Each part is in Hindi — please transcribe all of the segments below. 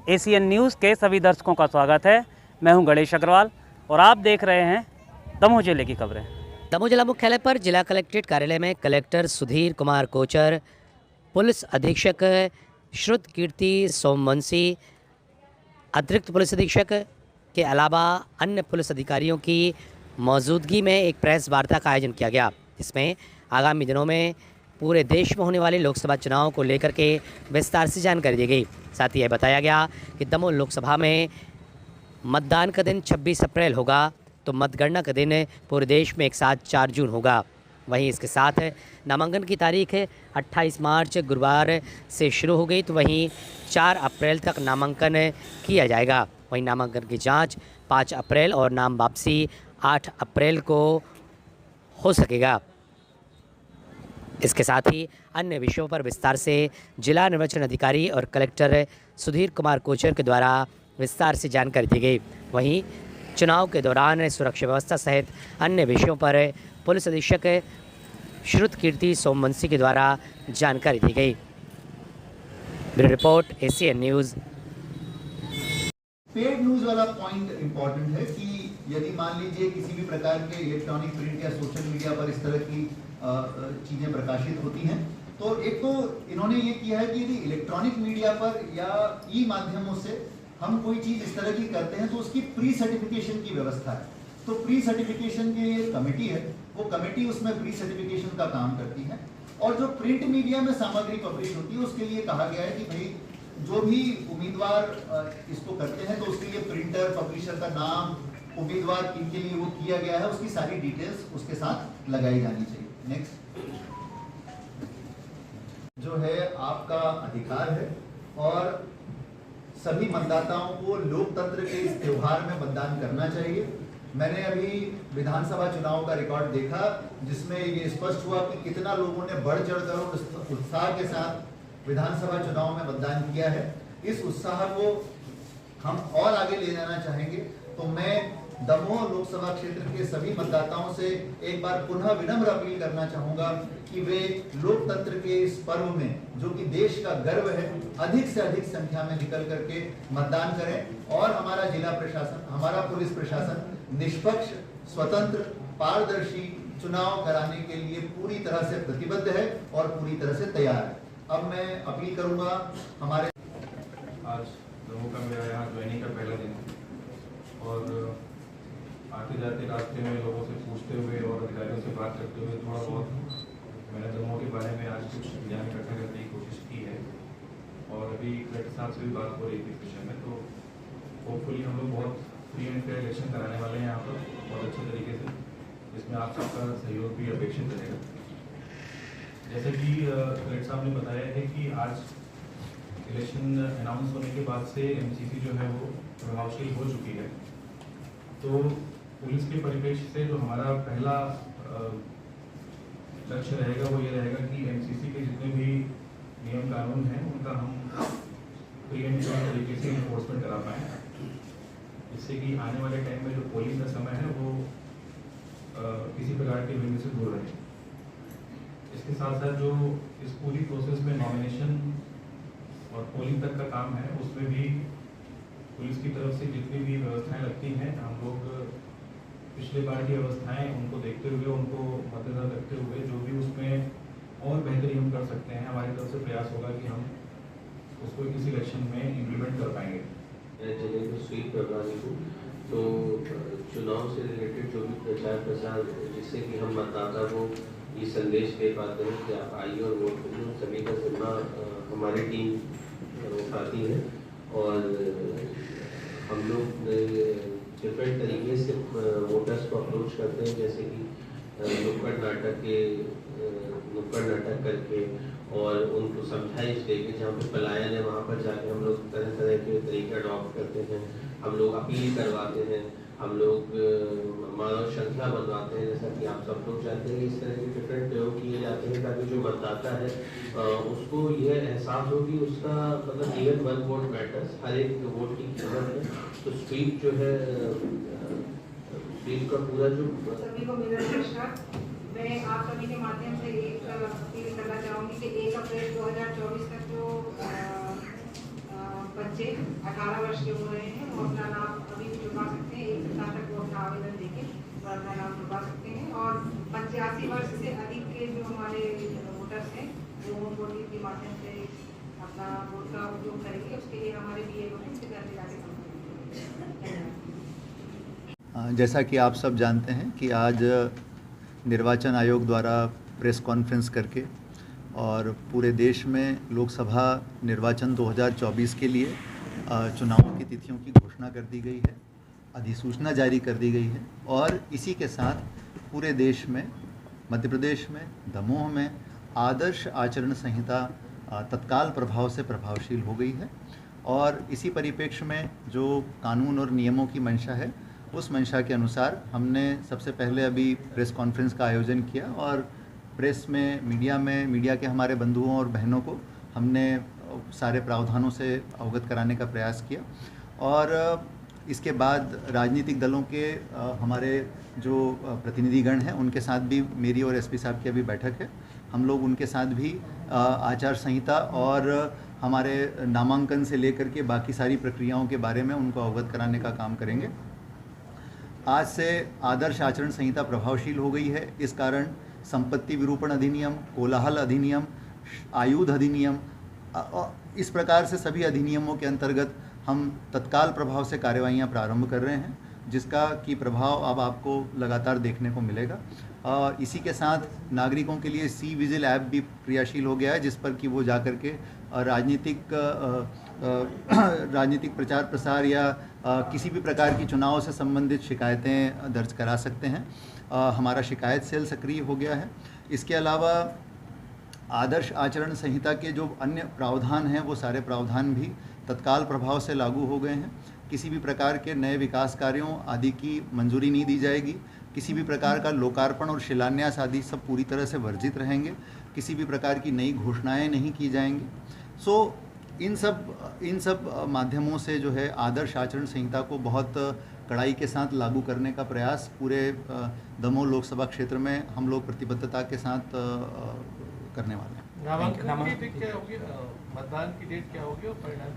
एसीएन न्यूज़ के सभी दर्शकों का स्वागत है। मैं हूं गणेश अग्रवाल और आप देख रहे हैं दमोह जिले की खबरें। दमोह जिला मुख्यालय पर जिला कलेक्ट्रेट कार्यालय में कलेक्टर सुधीर कुमार कोचर, पुलिस अधीक्षक श्रुत कीर्ति सोमवंशी, अतिरिक्त पुलिस अधीक्षक के अलावा अन्य पुलिस अधिकारियों की मौजूदगी में एक प्रेस वार्ता का आयोजन किया गया, जिसमें आगामी दिनों में पूरे देश में होने वाले लोकसभा चुनाव को लेकर के विस्तार से जानकारी दी गई। साथ ही यह बताया गया कि दमोह लोकसभा में मतदान का दिन 26 अप्रैल होगा, तो मतगणना का दिन पूरे देश में एक साथ 4 जून होगा। वहीं इसके साथ नामांकन की तारीख 28 मार्च गुरुवार से शुरू हो गई, तो वहीं 4 अप्रैल तक नामांकन किया जाएगा। वहीं नामांकन की जांच 5 अप्रैल और नाम वापसी 8 अप्रैल को हो सकेगा। इसके साथ ही अन्य विषयों पर विस्तार से जिला निर्वाचन अधिकारी और कलेक्टर सुधीर कुमार कोचर के द्वारा विस्तार से जानकारी दी गई। वहीं चुनाव के दौरान सुरक्षा व्यवस्था सहित अन्य विषयों पर पुलिस अधीक्षक श्रुत कीर्ति सोमवंशी के द्वारा जानकारी दी गई। Bureau report ACN news. Paid news वाला पॉइंट इंपॉर्टेंट है कि यदि मान लीजिए किसी भी प्रकार के इलेक्ट्रॉनिक, प्रिंट या सोशल मीडिया पर इस तरह की चीजें प्रकाशित होती हैं, तो एक तो इन्होंने ये किया है कि यदि इलेक्ट्रॉनिक मीडिया पर या ई माध्यमों से हम कोई चीज इस तरह की करते हैं तो उसकी प्री सर्टिफिकेशन की व्यवस्था है। तो प्री सर्टिफिकेशन की ये कमेटी है, वो कमेटी उसमें प्री सर्टिफिकेशन का काम करती है। और जो प्रिंट मीडिया में सामग्री पब्लिश होती है उसके लिए कहा गया है कि भाई जो भी उम्मीदवार इसको करते हैं तो उसके लिए प्रिंटर, पब्लिशर का नाम, उम्मीदवार किनके लिए वो किया गया है, उसकी सारी डिटेल्स उसके साथ लगाई जानी चाहिए। नेक्स्ट जो है आपका अधिकार है और सभी मतदाताओं को लोकतंत्र के इस त्योहार में मतदान करना चाहिए। मैंने अभी विधानसभा चुनाव का रिकॉर्ड देखा जिसमें ये स्पष्ट हुआ कि कितना लोगों ने बढ़ चढ़कर और उत्साह के साथ विधानसभा चुनाव में मतदान किया है। इस उत्साह को हम और आगे ले जाना चाहेंगे, तो मैं दमोह लोकसभा क्षेत्र के सभी मतदाताओं से एक बार पुनः विनम्र अपील करना चाहूंगा कि वे लोकतंत्र के इस पर्व में, जो कि देश का गर्व है, अधिक से अधिक संख्या में निकल करके मतदान करें। और हमारा जिला प्रशासन, हमारा पुलिस प्रशासन निष्पक्ष, स्वतंत्र, पारदर्शी चुनाव कराने के लिए पूरी तरह से प्रतिबद्ध है और पूरी तरह से तैयार है। अब मैं अपील करूंगा हमारे आज दमोह का मेरा यहाँ ज्वाइनिंग का पहला दिन है और आते जाते रास्ते में लोगों से पूछते हुए और अधिकारियों से बात करते हुए थोड़ा बहुत मैंने दमोह के बारे में आज कुछ ज्ञान इकट्ठा करने की कोशिश की है। और अभी कलेक्टर साहब से भी बात हो रही थी इस विषय में, तो होपफुली हम लोग बहुत फ्री एंड फेयर इलेक्शन कराने वाले हैं यहाँ पर बहुत अच्छे तरीके से, जिसमें आप सबका सहयोग भी अपेक्षित रहेगा। जैसे कि कलेक्टर साहब ने बताया है कि आज इलेक्शन अनाउंस होने के बाद से एमसीसी जो है वो प्रभावशील हो चुकी है। तो पुलिस के परिप्रेक्ष्य से जो हमारा पहला लक्ष्य रहेगा वो ये रहेगा कि एमसीसी के जितने भी नियम कानून हैं उनका हम फ्री एंड फेयर तरीके से इन्फोर्समेंट करा पाएँ, जिससे कि आने वाले टाइम में जो पोलिंग का समय है वो किसी प्रकार के विघ्न से दूर रहे। इसके साथ साथ जो इस पूरी प्रोसेस में नॉमिनेशन और पोलिंग तक का काम है उसमें भी पुलिस की तरफ से जितनी भी व्यवस्थाएं लगती हैं, हम लोग पिछले बार की व्यवस्थाएं उनको देखते हुए, उनको मद्देनजर रखते हुए जो भी उसमें और बेहतरी हम कर सकते हैं, हमारी तरफ से प्रयास होगा कि हम उसको इस इलेक्शन में इम्प्लीमेंट कर पाएंगे। जिले में स्वीप करवाने को तो चुनाव से रिलेटेड जो भी प्रचार प्रसार, जिससे कि हम मतदाता को ये संदेश दे पाते हैं कि आप आइए और वोट करिए, सभी का जिम्मा हमारी टीम उठाती है। और हम लोग डिफरेंट तरीके से वोटर्स को अप्रोच करते हैं, जैसे कि नुक्कड़ नाटक करके और उनको समझाइश देके, जहाँ पे पलायन है वहाँ पर जाके हम लोग तरह तरह के तरीके अडॉप्ट करते हैं। हम लोग अपील करवाते हैं, हम लोग मानव श्रृंखला बनवाते हैं, जैसा कि आप सब लोग जानते हैं कि इस तरह के डिफरेंट प्रयोग किए जाते हैं ताकि जो मतदाता है उसको यह एहसास हो कि उसका मतलब इवन वन वोट मैटर्स, हर एक वोट की कीमत है। तो स्वीप जो है, स्वीप का पूरा जो सभी को मेरा नमस्कार। मैं आप सभी के माध्यम से एक अपील करना चाहूँगी कि 1 अप्रैल 2024 तक जो बच्चे 18 वर्ष के हो रहे हैं, वो अपना नाम अभी भी जुड़वा सकते हैं। 1 सप्ताह तक वो अपना आवेदन देके और अपना नाम जुड़वा सकते हैं। और 85 वर्ष से अधिक के जो हमारे वोटर्स हैं वो होम वोटिंग के माध्यम से अपना वोट का उपयोग करेंगे। उसके लिए हमारे BLO हैं, उनसे घर पे जाके काम करेंगे। जैसा कि आप सब जानते हैं कि आज निर्वाचन आयोग द्वारा प्रेस कॉन्फ्रेंस करके और पूरे देश में लोकसभा निर्वाचन 2024 के लिए चुनावों की तिथियों की घोषणा कर दी गई है, अधिसूचना जारी कर दी गई है। और इसी के साथ पूरे देश में, मध्य प्रदेश में, दमोह में आदर्श आचरण संहिता तत्काल प्रभाव से प्रभावशील हो गई है। और इसी परिप्रेक्ष्य में जो कानून और नियमों की मंशा है, उस मंशा के अनुसार हमने सबसे पहले अभी प्रेस कॉन्फ्रेंस का आयोजन किया और प्रेस में, मीडिया के हमारे बंधुओं और बहनों को हमने सारे प्रावधानों से अवगत कराने का प्रयास किया। और इसके बाद राजनीतिक दलों के हमारे जो प्रतिनिधिगण हैं, उनके साथ भी मेरी और SP साहब की अभी बैठक है। हम लोग उनके साथ भी आचार संहिता और हमारे नामांकन से लेकर के बाकी सारी प्रक्रियाओं के बारे में उनको अवगत कराने का काम करेंगे। आज से आदर्श आचरण संहिता प्रभावशील हो गई है। इस कारण संपत्ति विरूपण अधिनियम, कोलाहल अधिनियम, आयुध अधिनियम, इस प्रकार से सभी अधिनियमों के अंतर्गत हम तत्काल प्रभाव से कार्यवाहियां प्रारंभ कर रहे हैं, जिसका की प्रभाव अब आपको लगातार देखने को मिलेगा। इसी के साथ नागरिकों के लिए सी विजिल ऐप भी क्रियाशील हो गया है, जिस पर कि वो जा कर के राजनीतिक प्रचार प्रसार या किसी भी प्रकार की चुनाव से संबंधित शिकायतें दर्ज करा सकते हैं। हमारा शिकायत सेल सक्रिय हो गया है। इसके अलावा आदर्श आचरण संहिता के जो अन्य प्रावधान हैं, वो सारे प्रावधान भी तत्काल प्रभाव से लागू हो गए हैं। किसी भी प्रकार के नए विकास कार्यों आदि की मंजूरी नहीं दी जाएगी। किसी भी प्रकार का लोकार्पण और शिलान्यास आदि सब पूरी तरह से वर्जित रहेंगे। किसी भी प्रकार की नई घोषणाएं नहीं की जाएंगी। इन सब माध्यमों से जो है आदर्श आचरण संहिता को बहुत कड़ाई के साथ लागू करने का प्रयास पूरे दमोह लोकसभा क्षेत्र में हम लोग प्रतिबद्धता के साथ करने वाले हैं। नामांकन की डेट क्या होगी, मतदान की डेट क्या होगी और परिणाम?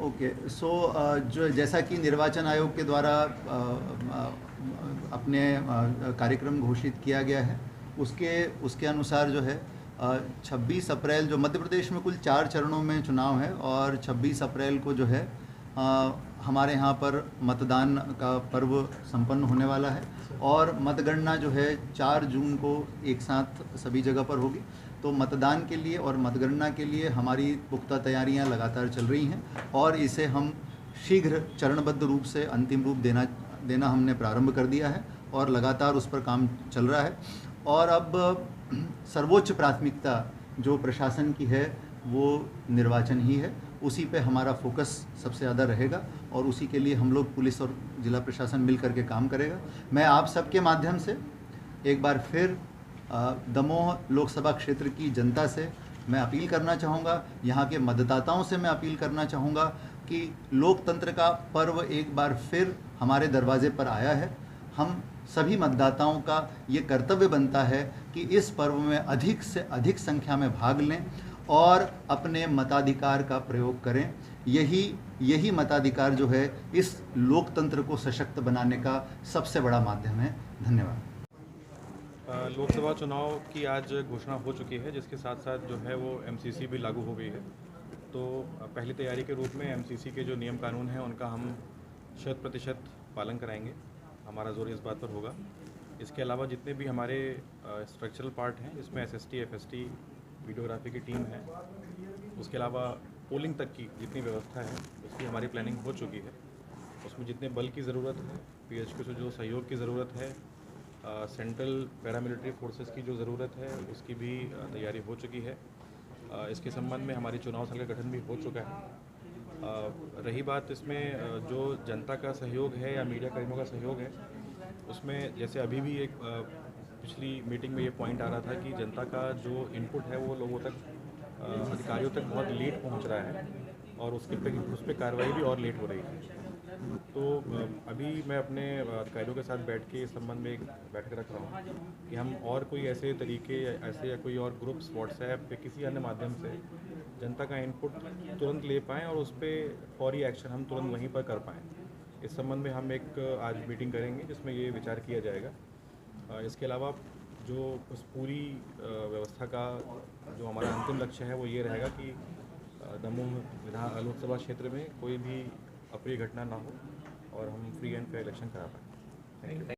ओके, जो जैसा कि निर्वाचन आयोग के द्वारा अपने कार्यक्रम घोषित किया गया है, उसके अनुसार जो है 26 अप्रैल, जो मध्य प्रदेश में कुल 4 चरणों में चुनाव है और 26 अप्रैल को जो है हमारे यहाँ पर मतदान का पर्व संपन्न होने वाला है। और मतगणना जो है 4 जून को एक साथ सभी जगह पर होगी। तो मतदान के लिए और मतगणना के लिए हमारी पुख्ता तैयारियां लगातार चल रही हैं और इसे हम शीघ्र चरणबद्ध रूप से अंतिम रूप देना हमने प्रारंभ कर दिया है और लगातार उस पर काम चल रहा है। और अब सर्वोच्च प्राथमिकता जो प्रशासन की है वो निर्वाचन ही है। उसी पे हमारा फोकस सबसे ज़्यादा रहेगा और उसी के लिए हम लोग पुलिस और जिला प्रशासन मिल करके काम करेगा। मैं आप सबके माध्यम से एक बार फिर दमोह लोकसभा क्षेत्र की जनता से मैं अपील करना चाहूँगा, यहाँ के मतदाताओं से मैं अपील करना चाहूँगा कि लोकतंत्र का पर्व एक बार फिर हमारे दरवाजे पर आया है। हम सभी मतदाताओं का ये कर्तव्य बनता है कि इस पर्व में अधिक से अधिक संख्या में भाग लें और अपने मताधिकार का प्रयोग करें। यही मताधिकार जो है इस लोकतंत्र को सशक्त बनाने का सबसे बड़ा माध्यम है। धन्यवाद। लोकसभा चुनाव की आज घोषणा हो चुकी है, जिसके साथ साथ जो है वो MCC भी लागू हो गई है। तो पहली तैयारी के रूप में MCC के जो नियम कानून हैं उनका हम 100% पालन कराएंगे। हमारा जोर इस बात पर होगा। इसके अलावा जितने भी हमारे स्ट्रक्चरल पार्ट हैं, इसमें SST, FST, वीडियोग्राफी की टीम है, उसके अलावा पोलिंग तक की जितनी व्यवस्था है उसकी हमारी प्लानिंग हो चुकी है। उसमें जितने बल की ज़रूरत है, PHQ से जो सहयोग की ज़रूरत है, सेंट्रल पैरामिलिट्री फोर्सेस की जो ज़रूरत है उसकी भी तैयारी हो चुकी है। इसके संबंध में हमारी चुनाव सेल का गठन भी हो चुका है। रही बात इसमें जो जनता का सहयोग है या मीडिया कर्मियों का सहयोग है, उसमें जैसे अभी भी एक पिछली मीटिंग में ये पॉइंट आ रहा था कि जनता का जो इनपुट है वो लोगों तक, अधिकारियों तक बहुत लेट पहुंच रहा है और उस पर कार्रवाई भी और लेट हो रही है। तो अभी मैं अपने अधिकारियों के साथ बैठ के इस संबंध में एक बैठक रख रहा हूँ कि हम और कोई ऐसे तरीके ऐसे या कोई और ग्रुप्स व्हाट्सएप पे किसी अन्य माध्यम से जनता का इनपुट तुरंत ले पाएँ और उस पर फौरी एक्शन हम तुरंत वहीं पर कर पाएँ। इस संबंध में हम एक आज मीटिंग करेंगे जिसमें ये विचार किया जाएगा। इसके अलावा जो उस पूरी व्यवस्था का जो हमारा अंतिम लक्ष्य है वो ये रहेगा कि दमोह लोकसभा क्षेत्र में कोई भी अप्रिय घटना ना हो और हम फ्री एंड फेयर इलेक्शन करा पाएँ। Thank you.